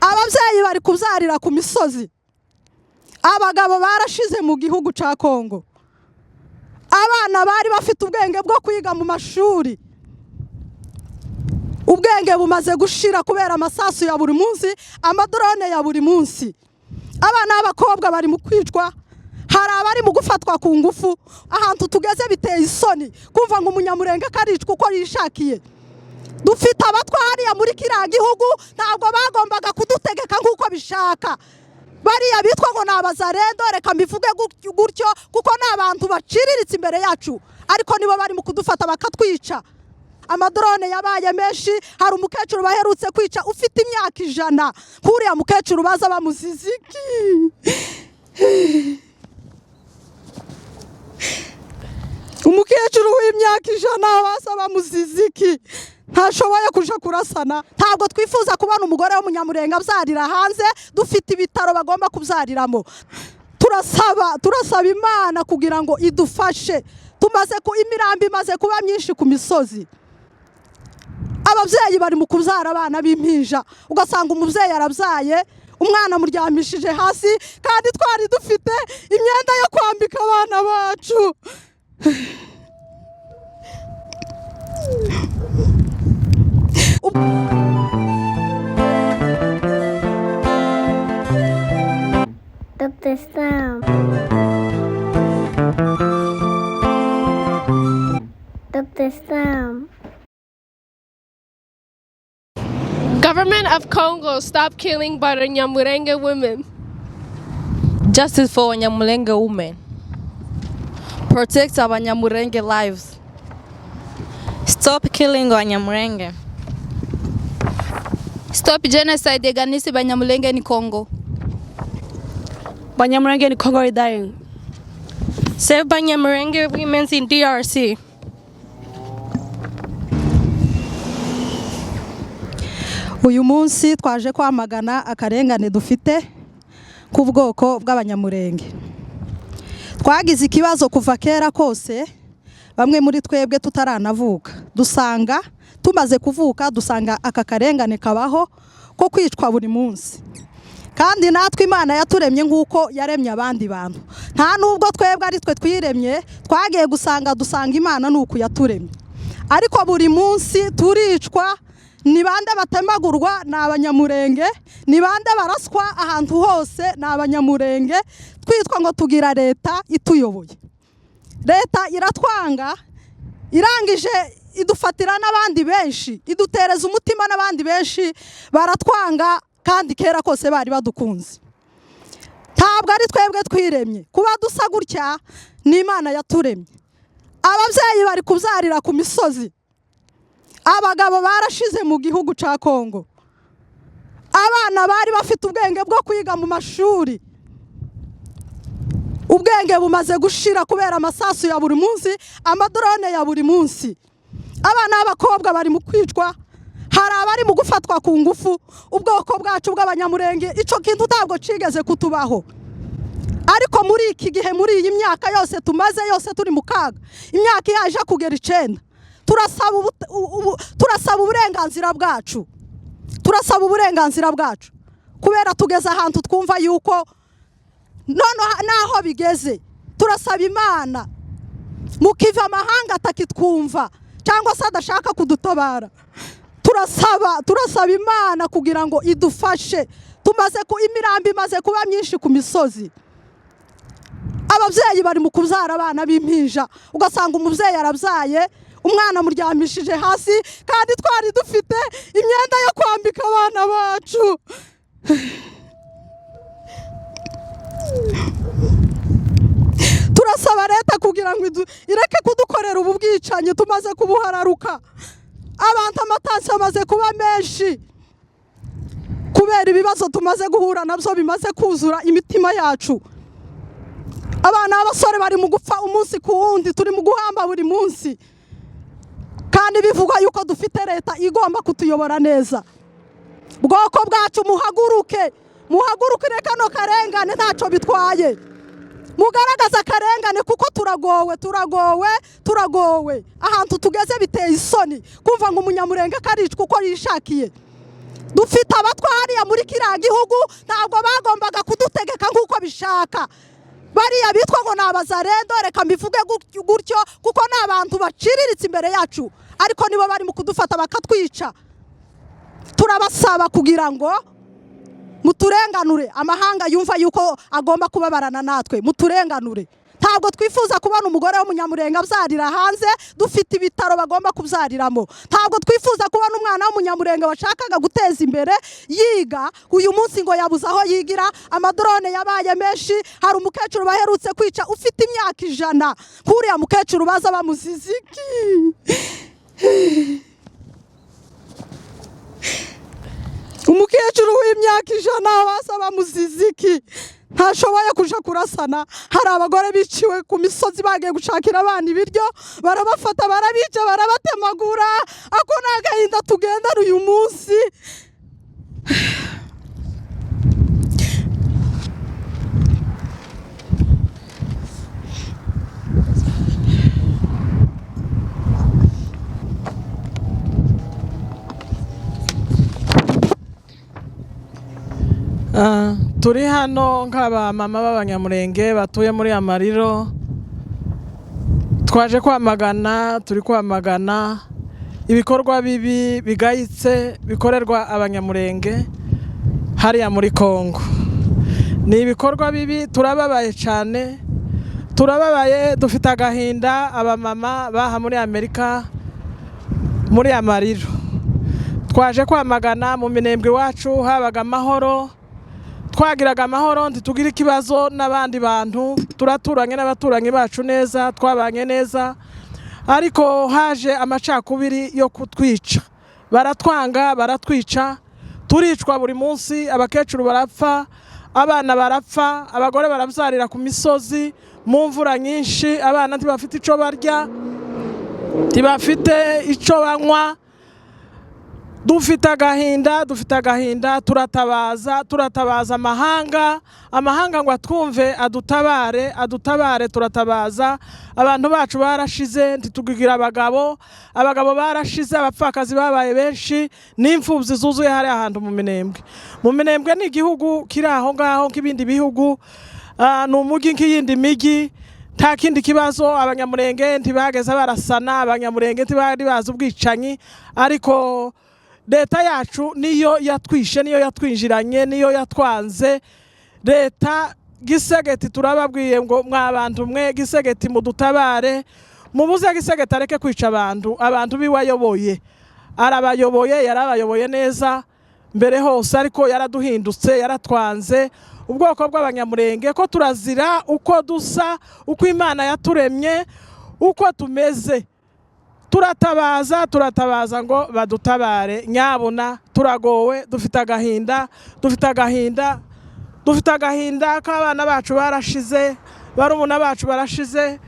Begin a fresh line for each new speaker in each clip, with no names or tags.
ababyeyi bari kubyarira ku misozi, abagabo barashize mu gihugu ca Kongo, abana bari bafite ubwenge bwo kwiga mu mashuri, ubwenge bumaze gushira kubera amasasu ya buri munsi, amadrone ya buri munsi. Abana b'abakobwa bari mu kwicwa, hari abari mu gufatwa ku ngufu. Ahantu tugeze biteye isoni kumva ngo umunyamurenge karicwa uko yishakiye. Dufite abatwa hariya muri kiriya gihugu, ntabwo bagombaga kudutegeka nk'uko bishaka. Bariya bitwa ngo n'abazarendo, reka mbivuge gutyo kuko n'abantu baciriritse imbere yacu, ariko nibo bari mu kudufata bakatwica. Amadrone yabaye menshi, hari umukecuru baherutse kwica ufite imyaka 100, kuriya mukecuru baza bamuziziki. Umukecuru w'imyaka 100 baza bamuziziki, ntashoboye kuja kurasana. Ntabwo twifuza kubona umugore w'umunyamurenge abyarira hanze, dufite ibitaro bagomba kubyariramo. Turasaba Imana kugira ngo idufashe. Tumaze ku imirambi imaze kuba myinshi ku misozi. Ababyeyi bari mu kubyara abana b'impinja, ugasanga umubyeyi arabyaye, umwana muryamishije hasi, kandi twari dufite imyenda yo kwambika abana bacu.
Government of Congo, stop killing Banyamulenge women.
Justice for Banyamulenge women. Protect Abanyamulenge lives. Stop killing Banyamulenge.
Stop genocide against Banyamulenge in Congo.
Banyamulenge in Congo are dying.
Save Banyamulenge women in DRC.
Uyu munsi twaje kwamagana akarengane dufite ku bwoko bw'Abanyamulenge. Twagize ikibazo kuva kera kose, bamwe muri twebwe tutaranavuka. Dusanga tumaze kuvuka, dusanga aka karengane kabaho ko kwicwa buri munsi. Kandi natwe Imana yaturemye nk'uko yaremye abandi bantu. Nta nubwo twebwe ari twe twiremye, twagiye dusanga Imana nuko yaturemye. Ariko buri munsi turicwa. Ni bande batemagurwa n'Abanyamulenge, ni bande baraswa ahantu hose n'Abanyamulenge, twitwa ngo tugira leta ituyoboye. Leta iratwanga, irangije idufatira n'abandi benshi, idutereza umutima n'abandi benshi, baratwanga kandi kera kose bari badukunze. Ntabwo ari twebwe twiremye, kuba dusa gutya ni Imana yaturemye. Ababyeyi bari kubyarira ku misozi, abagabo barashize mu gihugu ca Kongo, abana bari bafite ubwenge bwo kwiga mu mashuri, ubwenge bumaze gushira kubera amasasu ya buri munsi, amadrone ya buri munsi. Abana b'abakobwa bari mu kwicwa, hari abari mu gufatwa ku ngufu. Ubwoko bwacu bw'Abanyamulenge ico kintu ntabwo cigeze kutubaho, ariko muri iki gihe, muri iyi myaka yose tumaze yose turi mu kaga, imyaka yaje kugera 9, turasaba uburenganzira bwacu, kubera tugeze ahantu twumva yuko naho bigeze. Turasaba Imana, mukiva amahanga atakitwumva cyangwa se adashaka kudutabara. Turasaba Imana kugira ngo idufashe. Tumaze ku imirambi imaze kuba myinshi ku misozi, ababyeyi bari mu kubyara abana b'impinja, ugasanga umubyeyi arabyaye, umwana muryamishije hasi, kandi twari dufite imyenda yo kwambika abana bacu. Turasaba leta kugira ngo ireke kudukorera ubu bwicanyi tumaze kubuhararuka. Abantu amatansi amaze kuba menshi kubera ibibazo tumaze guhura nabyo bimaze kuzura imitima yacu. Abana b'abasore bari mu gupfa umunsi ku wundi, turi mu guhamba buri munsi, kandi bivugwa yuko dufite leta igomba kutuyobora neza. Bwoko bwacu muhagurukire kano karengane ntaco bitwaye, mugaragaza akarengane kuko turagowe. Ahantu tugeze biteye isoni kumva ngo umunyamurenge karicwa uko yishakiye. dufite abatwa hariya muri kiriya gihugu ntabwo bagombaga kudutegeka nk'uko bishaka. Bariya bitwa ngo ni abazarendo, reka mbivuge gutyo kuko ni abantu baciriritse imbere yacu, ariko nibo bari mu kudufata bakatwica. Turabasaba kugira ngo muturenganure, amahanga yumva yuko agomba kubabarana natwe, muturenganure. Ntabwo twifuza kubona umugore w'umunyamurenge abyarira hanze, dufite ibitaro bagomba kubyariramo. Ntabwo twifuza kubona umwana w'umunyamurenge washakaga guteza imbere yiga, uyu munsi ngo yabuze aho yigira, amadrone yabaye menshi. Hari umukecuru baherutse kwica ufite imyaka 100, kuriya mukecuru baza bamuziziki. Umukecuru w'imyaka 100 baza bamuziziki, ntashoboye kuja kurasana. Hari abagore biciwe ku misozi bagiye gushakira abana ibiryo, barabafata barabica barabatemagura. Ako n'agahinda tugendana uyu munsi.
Turi hano nk'aba mama b'abanyamurenge batuye muri Amariro, twaje kwamagana, turi kwamagana ibikorwa bibi bigayitse bikorerwa abanyamurenge hariya muri Kongo. Ni ibikorwa bibi, turababaye cyane, turababaye, dufite agahinda. Abamama baha muri Amerika muri Amariro, twaje kwamagana. Mu minembwe iwacu habaga amahoro, twagiraga amahoro, ntitugira ikibazo n'abandi bantu, turaturanye n'abaturanyi bacu neza, twabanye neza. Ariko haje amacakubiri yo kutwica, baratwanga, baratwica, turicwa buri munsi. Abakecuru barapfa, abana barapfa, abagore barabyarira ku misozi mu mvura nyinshi, abana ntibafite ico barya, ntibafite ico banywa. Dufite agahinda, dufite agahinda. Turatabaza amahanga ngo atwumve, adutabare, adutabare. Turatabaza, abantu bacu barashize, ntitugira abagabo barashize, abapfakazi babaye benshi, n'imfubyi zuzuye hari ahantu mu minembwe. Mu minembwe ni igihugu kiri aho ngaho nk'ibindi bihugu, ni umujyi nk'iyindi migi, nta kindi kibazo. Abanyamurenge ntibageze barasana, abanyamurenge ntibari bazi ubwicanyi, ariko leta yacu niyo yatwishe, niyo yatwinjiranye, niyo yatwanze. Leta Gisegeti turababwiye ngo mwabantu mwe, Gisegeti mudutabare, mubuze Gisegeti areke kwica abantu biwayoboye. Arabayoboye, yarabayoboye neza mbere hose, ariko yaraduhindutse, yaratwanze. Ubwoko bw'abanyamurenge ko turazira uko dusa, uko Imana yaturemye, uko tumeze. Turatabaza ngo badutabare nyabona. Turagowe, dufite agahinda, dufite agahinda k'abana bacu barashize, barumuna bacu barashize,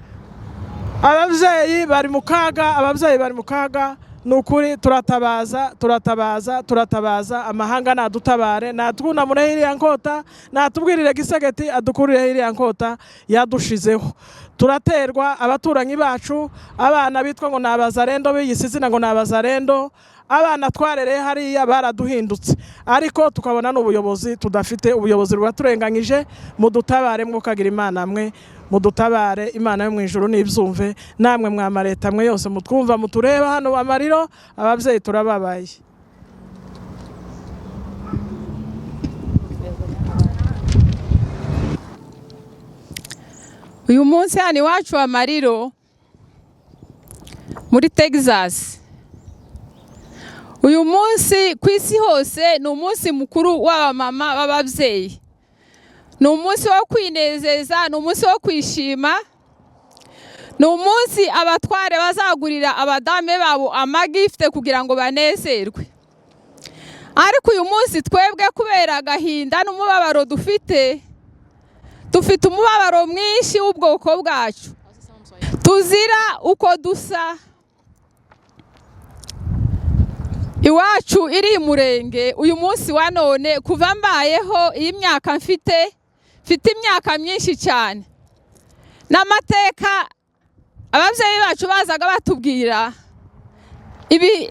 ababyeyi bari mu kaga, nukuri. Turatabaza amahanga nadutabare, natwunamure hiriya nkota, natubwirire Gisegeti adukurire hiriya nkota yadushizeho. Turaterwa, abaturanyi bacu, abana bitwa ngo ni abazarendo, biyise izina ngo ni abazarendo, abana twarereye hariya baraduhindutse, ariko tukabona n'ubuyobozi tudafite. Ubuyobozi buraturenganyije, mudutabare mukagira Imana mwe, mudutabare. Imana yo mu ijuru nibyumve, namwe mwama leta mwe yose mutwumva, mutureba hano Amariro, ababyeyi turababaye.
Uyu munsi hano iwacu Amariro muri Texas, uyu munsi ku isi hose ni umunsi mukuru w'abamama b'ababyeyi. Ni umunsi wo kwinezeza, ni umunsi wo kwishima, ni umunsi abatware bazagurira abadame babo amagifte kugira ngo banezerwe. Ariko uyu munsi twebwe kubera agahinda n'umubabaro dufite umubabaro mwinshi w'ubwoko bwacu, tuzira uko dusa. Iwacu iri Murenge uyu munsi wa none, kuva mbayeho iyi myaka mfite imyaka myinshi cyane, n'amateka ababyeyi bacu bazaga batubwira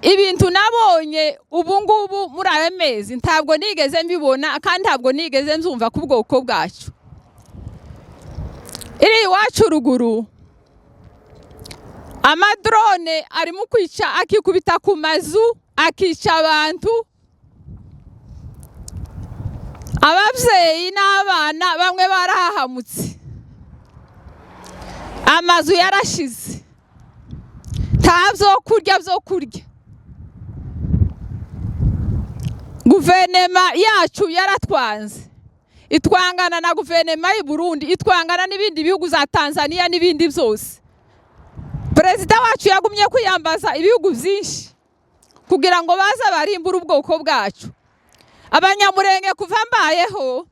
ibintu nabonye nabonye ubu ngubu muri aya mezi ntabwo nigeze mbibona kandi ntabwo nigeze nzumva ku bwoko bwacu. Iri iwacu ruguru amadrone arimo kwica akikubita ku mazu akica abantu, ababyeyi n'abana bamwe barahahamutse, amazu yarashize, nta byo kurya. Guverinoma yacu yaratwanze, itwangana na guverinoma y'u Burundi, itwangana n'ibindi bihugu za Tanzania n'ibindi byose. Perezida wacu yagumye kwiyambaza ibihugu byinshi kugira ngo baze barimbure ubwoko bwacu. Abanyamulenge kuva mbayeho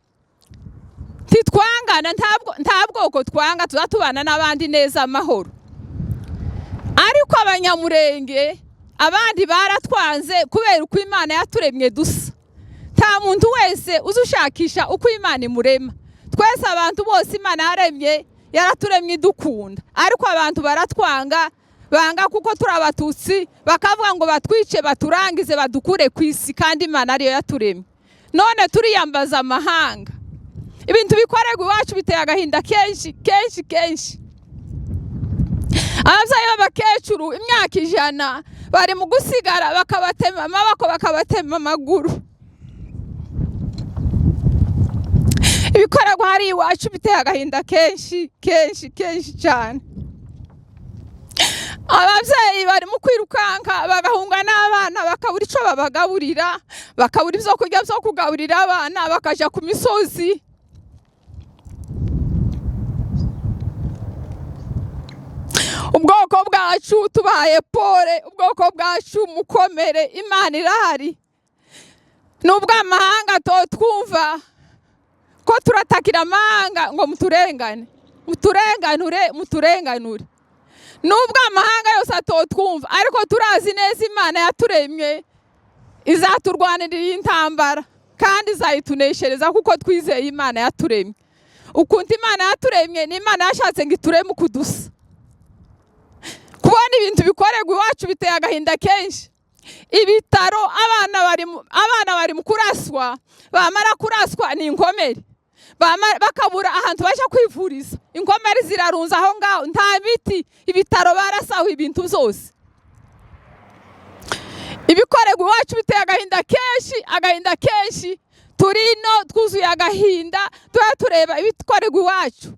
titwangana, nta bwoko twanga, tuzatubana n'abandi neza amahoro. Ariko abanyamulenge abandi baratwanze kubera uko Imana yaturemye dusa. Nta muntu wese uzushakisha uko Imana imurema. Twese abantu bose Imana yaremye yaraturemye idukunda, ariko abantu baratwanga, banga kuko turi abatutsi, bakavuga ngo batwice baturangize badukure ku isi, kandi Imana ariyo yaturemye. None turiyambaza amahanga. Ibintu bikorerwa iwacu biteye agahinda kenshi. Ababyeyi b'abakecuru imyaka 100 bari mu gusigara, bakabatema amaboko, bakabatema amaguru. Ibikorerwa hari iwacu biteye agahinda kenshi cyane. Ababyeyi bari mu kwirukanka bagahunga n'abana, bakabura icyo babagaburira, bakabura ibyo kurya byo kugaburira abana, bakaja ku misozi. Ubwoko bwacu tubaye pole, ubwoko bwacu mukomere, Imana irahari. Nubwo amahanga twumva ko turatakira amahanga ngo muturenganure. Nubwo amahanga yose atotwumva, ariko turazi neza Imana yaturemye izaturwanirira intambara kandi izayituneshereza kuko twizeye Imana yaturemye. Ukuntu Imana yaturemye ni Imana yashatse ngo itureme ukudusa. Kubona ibintu bikorerwa iwacu biteye agahinda kenshi. Ibitaro abana bari mu kuraswa, bamara kuraswa ni inkomere, bakabura ahantu baje kwivuriza. Inkomere zirarunza aho ngaho, nta miti, ibitaro barasaho ibintu byose. Ibikorerwa iwacu biteye agahinda kenshi. Turino twuzuye agahinda, tureba ibikorerwa iwacu.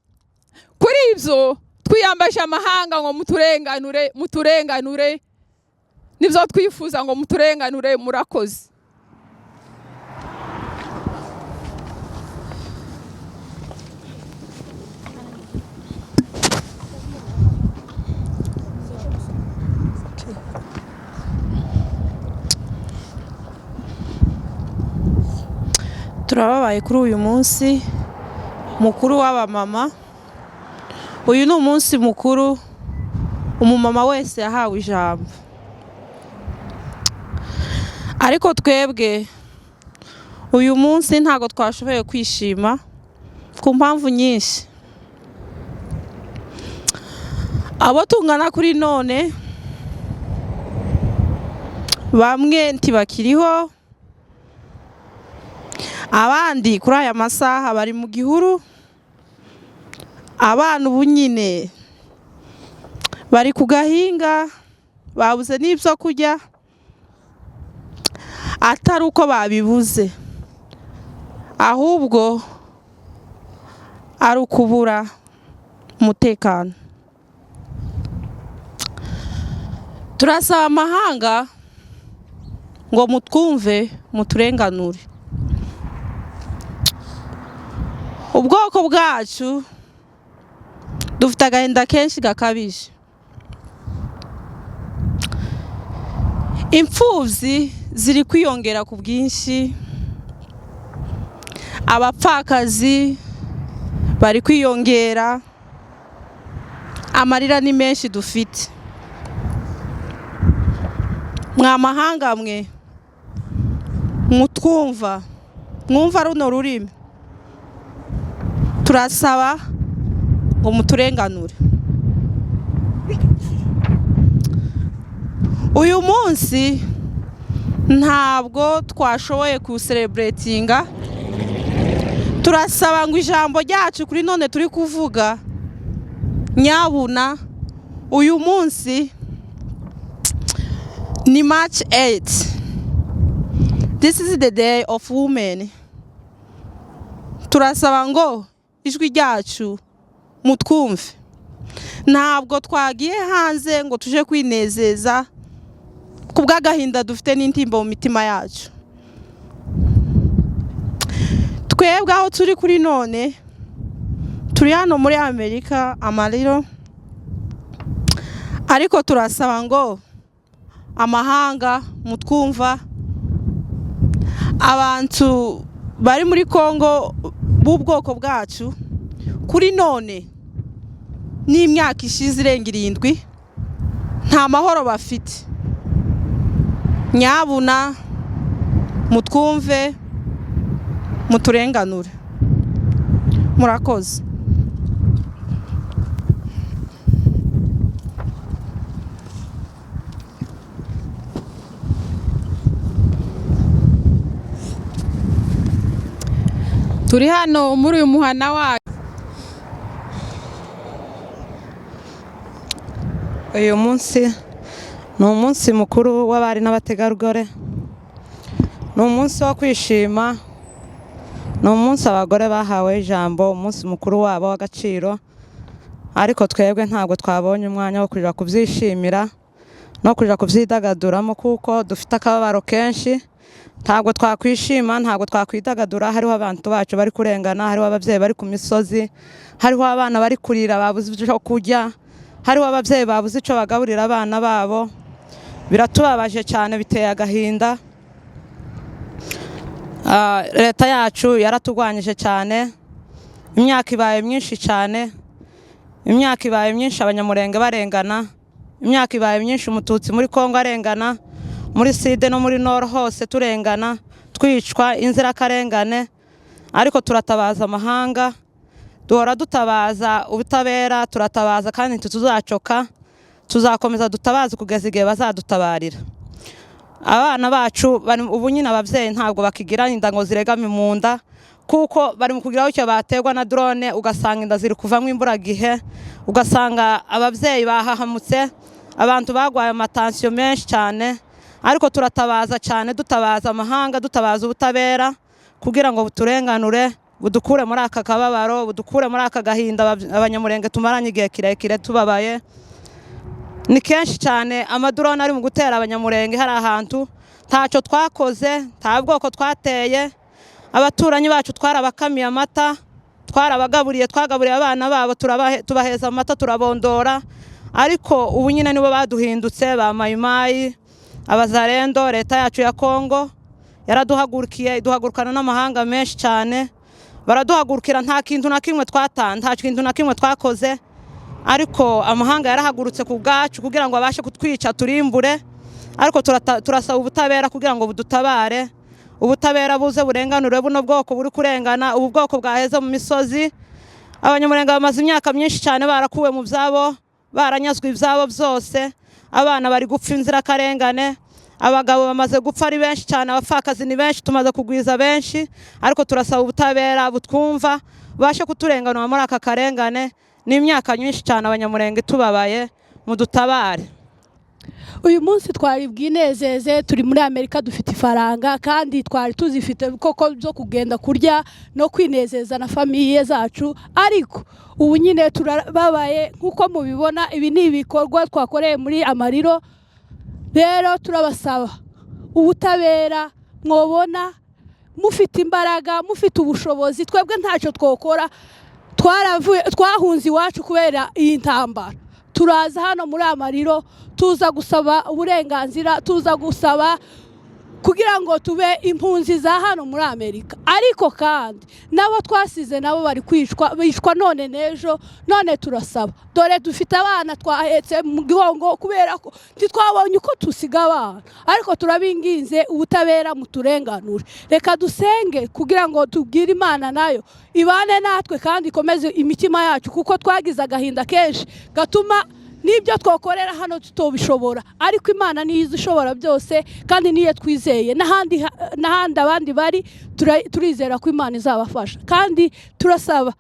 Kuri ibyo twiyambaje amahanga ngo muturenganure, nibyo twifuza ngo muturenganure. Murakoze.
Turababaye kuri uyu munsi mukuru w'abamama. Uyu ni umunsi mukuru umumama wese yahawe ijambo, ariko twebwe uyu munsi ntago twashoboye kwishima ku mpamvu nyinshi. Abo tungana kuri none bamwe ntibakiriho, abandi kuri aya masaha bari mu gihuru, abana ubu nyine bari ku gahinga, babuze n'ibyo kurya, atari uko babibuze, ahubwo ari ukubura umutekano. Turasaba amahanga ngo mutwumve, muturenganure. Ubwoko bwacu dufite agahinda kenshi gakabije. Imfubyi ziri kwiyongera ku bwinshi, abapfakazi bari kwiyongera, amarira ni menshi dufite. Mwamahanga mwe mutwumva, mwumva runo rurimi, turasaba ngo muturenganure. Uyu munsi ntabwo twashoboye kucelebratinga. Turasaba ngo ijambo ryacu kuri none turi kuvuga nyabuna uyu munsi ni March 8. This is the day of women. Turasaba ngo ijwi ryacu mutwumve. Ntabwo twagiye hanze ngo tuje kwinezeza kubw'agahinda dufite n'intimba mu mitima yacu. Twebwe aho turi kuri none turi hano muri Amerika amariro, ariko turasaba ngo amahanga mutwumva, abantu bari muri Kongo b'ubwoko bwacu kuri none n'imyaka ishize irenga 7 nta mahoro bafite. Nyabuna mutwumve muturenganure. Murakoze.
Turi hano muri uyu muhana wacu.
Uyu munsi ni umunsi mukuru w'abari n'abategarugori. Ni umunsi wo kwishima. Ni umunsi abagore bahawe ijambo, umunsi mukuru wabo w'agaciro. Ariko twebwe ntabwo twabonye umwanya wo kuja kubyishimira no kuja kubyidagaduramo kuko dufite akababaro kenshi. Ntabwo twakwishima, ntabwo twakwidagadura. Hariho abantu bacu bari kurengana, hariho ababyeyi bari ku misozi, hariho abana bari kurira babuze icyo kurya, hariho ababyeyi babuze icyo bagaburira abana babo. Biratubabaje cyane, biteye agahinda. Leta yacu yaratugwanyije cyane, imyaka ibaye myinshi cyane, imyaka ibaye myinshi abanyamurenge barengana, imyaka ibaye myinshi umututsi muri Kongo arengana, muri Side no muri Nord hose turengana, twicwa inzirakarengane. Ariko turatabaza amahanga, duhora dutabaza ubutabera, turatabaza kandi tuzacoka, tuzakomeza dutabaza kugeza igihe bazadutabarira. Abana bacu ubu nyine ababyeyi ntabwo bakigira inda ngo ziregame mu nda kuko bari mu kugira icyo baterwa na drone, ugasanga inda ziri kuvamo imburagihe, ugasanga ababyeyi bahahamutse, abantu bagwaye amatansiyo menshi cyane. Ariko turatabaza cyane, dutabaza amahanga, dutabaza ubutabera kugira ngo buturenganure, budukure muri aka kababaro, budukure muri aka gahinda abanyamurenge tumaranye igihe kirekire tubabaye. Ni kenshi cyane amadrone ari mu gutera abanyamurenge, hari ahantu ntacyo twakoze, nta bwoko twateye. Abaturanyi bacu twarabakamiye amata, twarabagaburiye, twagaburiye abana babo, tubaheza amata, turabondora. Ariko ubu nyine nibo baduhindutse, ba mayimayi, abazarendo. Leta yacu ya Kongo yaraduhagurukiye, iduhagurukana n'amahanga menshi cyane. Baraduhagurukira, nta kintu na kimwe twatanga, nta kintu na kimwe twakoze. Ariko amahanga yarahagurutse ku bwacu kugira ngo abashe kutwica turimbure. Ariko turasaba ubutabera kugira ngo budutabare, ubutabera buze burenganure buno bwoko buri kurengana, ubu bwoko bwaheze mu misozi. Abanyamurenge bamaze imyaka myinshi cyane barakuwe mu byabo, baranyazwe ibyabo byose. Abana bari gupfa inzirakarengane, abagabo bamaze gupfa ari benshi cyane, abapfakazi ni benshi, tumaze kugwiza benshi. Ariko turasaba ubutabera butwumva, bashe kuturenganura muri aka karengane. Ni imyaka myinshi cyane abanyamurenge tubabaye, mudutabare.
Uyu munsi twari bwinezeze, turi muri Amerika, dufite ifaranga kandi twari tuzifite koko zo kugenda kurya no kwinezeza na famiye zacu. Ariko ubu nyine turababaye nkuko mubibona, ibi ni ibikorwa twakoreye muri amariro. Rero turabasaba ubutabera, mwobona mufite imbaraga, mufite ubushobozi. Twebwe ntacyo twokora, twahunze iwacu kubera iyi ntambara. Turaza hano muri amariro, tuza gusaba uburenganzira, tuza gusaba kugira ngo tube impunzi za hano muri Amerika. Ariko kandi nabo twasize nabo bari bishwa none nejo. None turasaba, dore dufite abana twahetse mu gihongo kubera ko ntitwabonye uko tusiga abana. Ariko turabinginze ubutabera muturenganure. Reka dusenge kugira ngo tubwire Imana nayo ibane natwe kandi ikomeze imitima yacu, kuko twagize agahinda kenshi gatuma n'ibyo twakorera hano tutobishobora ariko Imana niyo izi ishobora byose kandi niyo twizeye n'ahandi abandi bari turizera ko Imana izabafasha kandi turasaba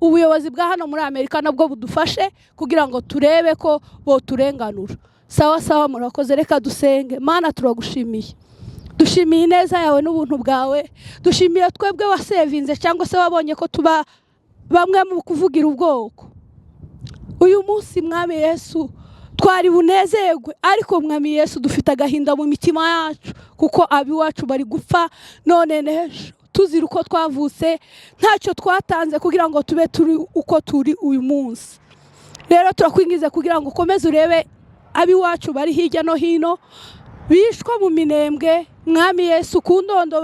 ubuyobozi bwa hano muri Amerika nabwo budufashe kugira ngo turebe ko bo turenganura. Sawa murakoze, reka dusenge. Mana turagushimiye, dushimiye ineza yawe n'ubuntu bwawe, dushimiye twebwe wasevinze cyangwa se wabonye ko tuba bamwe mu kuvugira ubwoko. Uyu munsi Mwami Yesu twari bunezerwe, ariko Mwami Yesu dufite agahinda mu mitima yacu kuko abiwacu bari gupfa none n'ejo tuzira uko twavutse ntacyo twatanze kugira ngo tube turi uko turi uyu munsi. Rero turakwingize kugira ngo ukomeze urebe abiwacu bari hirya no hino bishwa mu minembwe. Mwami Yesu ku ndondo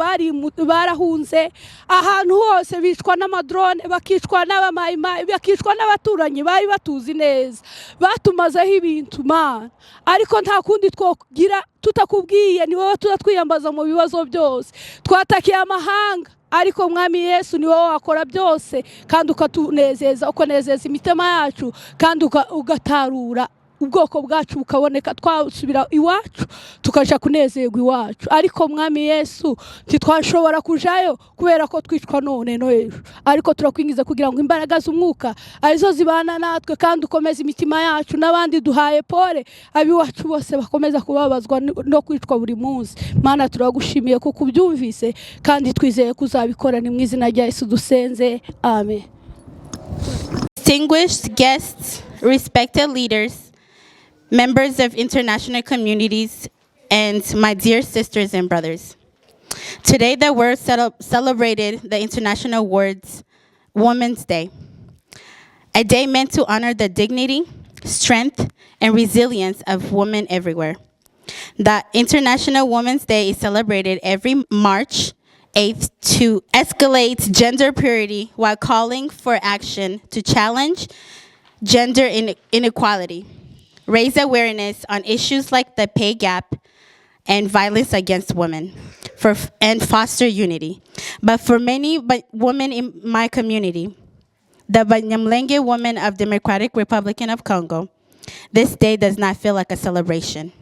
barahunze ahantu hose, bishwa n'amadrone, bakicwa n'abamayimayi, bakicwa n'abaturanyi bari batuzi neza, batumazeho ibintu Mana, ariko nta kundi twogira tutakubwiye. Ni wowe tutatwiyambaza mu bibazo byose, twatakiye amahanga, ariko Mwami Yesu ni wowe wakora byose kandi ukatunezeza, ukonezeza imitima yacu kandi ugatarura ubwoko bwacu bukaboneka, twasubira iwacu tukaja kunezerwa iwacu. Ariko Mwami Yesu ntitwashobora kujayo kubera ko twicwa none no ejo, ariko turakwingiza kugira ngo imbaraga z'umwuka arizo zibana natwe kandi ukomeze imitima yacu. N'abandi duhaye pole abiwacu bose bakomeza kubabazwa no kwicwa buri munsi. Mana turagushimiye kuko ubyumvise kandi twizeye kuzabikora. Ni mu izina rya Yesu dusenze, amen.
Distinguished guests, respected leaders, members of international communities, and my dear sisters and brothers. Today the world celebrated the International Women's Day, a day meant to honor the dignity, strength, and resilience of women everywhere. The International Women's Day is celebrated every March 8th to escalate gender parity while calling for action to challenge gender inequality, raise awareness on issues like the pay gap and violence against women, and foster unity. But for many women in my community, the Banyamulenge women of Democratic Republic of Congo, this day does not feel like a celebration.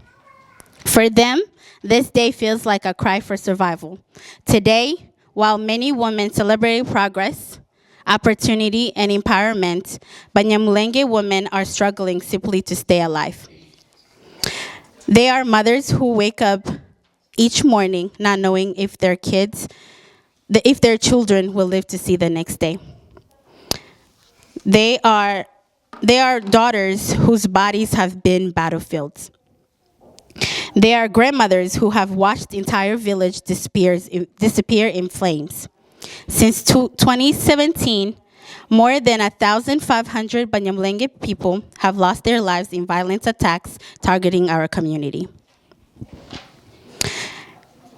For them, this day feels like a cry for survival. Today, while many women celebrate progress, opportunity, and empowerment, Banyamulenge women are struggling simply to stay alive. They are mothers who wake up each morning not knowing if their children will live to see the next day. They are daughters whose bodies have been battlefields. They are grandmothers who have watched the entire village disappear in flames. Since 2017, more than 1,500 Banyamulenge people have lost their lives in violent attacks targeting our community.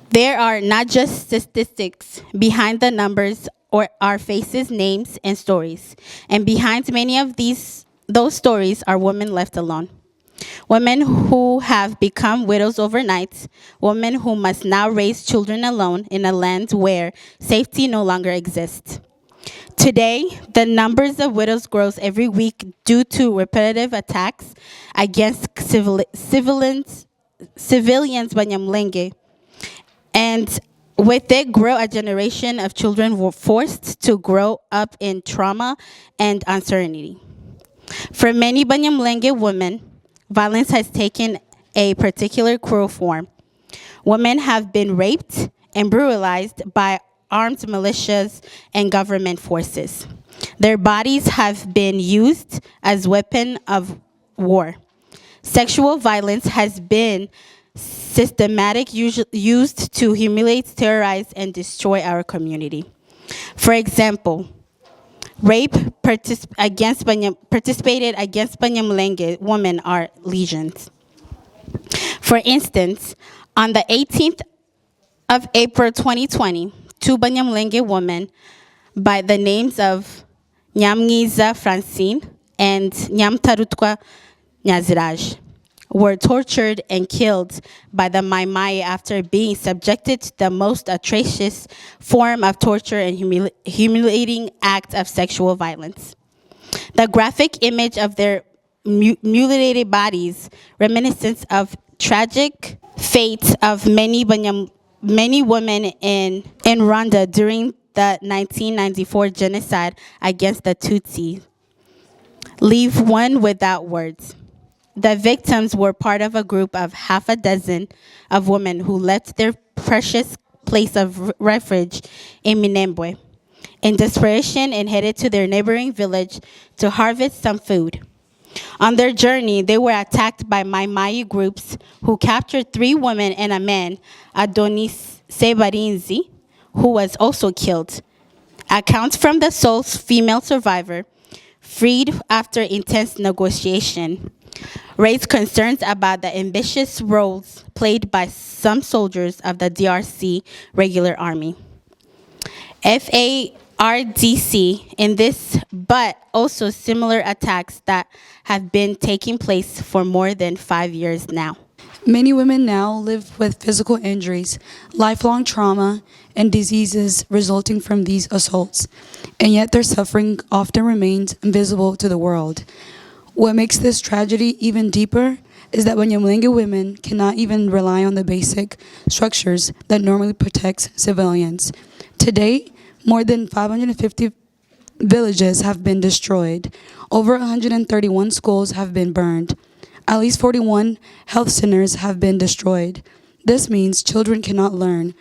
There are not just statistics behind the numbers or our faces, names, and stories. And behind many of those stories are women left alone. Women who have become widows overnight, women who must now raise children alone in a land where safety no longer exists. Today, the numbers of widows grows every week due to repetitive attacks against civilians Banyamulenge, and with it grow a generation of children who were forced to grow up in trauma and uncertainty. For many Banyamulenge women, violence has taken a particular cruel form. Women have been raped and brutalized by armed militias and government forces. Their bodies have been used as weapon of war. Sexual violence has been used to humiliate, terrorize, and destroy our community. For example, rape participated against Banyamulenge women are legions. For instance, on the 18th of April 2020, two Banyamulenge women by the names of Nyamwiza Francine and Nyamtarutwa Nyaziraj were tortured and killed by the Mai Mai after being subjected to the most atrocious form of torture and humiliating act of sexual violence. The graphic image of their mutilated bodies, reminiscent of tragic fate of many women in Rwanda during the 1994 genocide against the Tutsi, leave one without words. The victims were part of a group of half a dozen of women who left their precious place of refuge in Minembwe in desperation and headed to their neighboring village to harvest some food. On their journey, they were attacked by Mai Mai groups who captured 3 women and a man, Adonis Sebarinzi, who was also killed. Accounts from the sole female survivor, freed after intense negotiation, raised concerns about the ambitious roles played by some soldiers of the DRC regular army. FARDC in this, but also similar attacks that have been taking place for more than 5 years now.
Many women now live with physical injuries, lifelong trauma, and diseases resulting from these assaults, and yet their suffering often remains invisible to the world. What makes this tragedy even deeper is that Banyamulenge women cannot even rely on the basic structures that normally protect civilians. To date, more than 550 villages have been destroyed. Over 131 schools have been burned. At least 41 health centers have been destroyed. This means children cannot learn,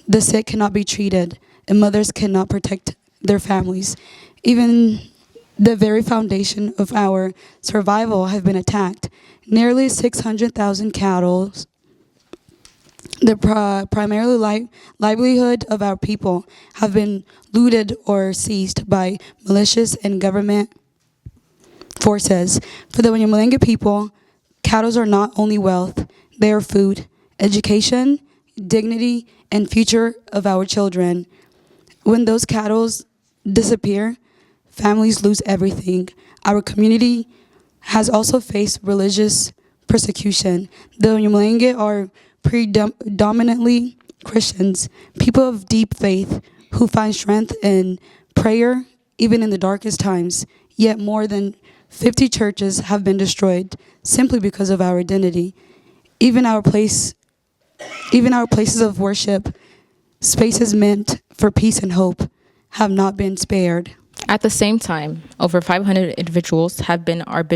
the sick cannot be treated, and mothers cannot protect their families. Even the very foundation of our survival have been attacked. Nearly 600,000 cattle, the primarily livelihood of our people, have been looted or seized by militias and government forces. For the Banyamulenge people, cattle are not only wealth, they are food, education, dignity, and future of our children. When those cattle disappear, families lose everything. Our community has also faced religious persecution. The Banyamulenge are predominantly Christians, people of deep faith who find strength in prayer even in the darkest times. Yet more than 50 churches have been destroyed simply because of our identity. Even our places of worship, spaces meant for peace and hope, have not been spared.
At the same time, over 500 individuals have been arbitrarily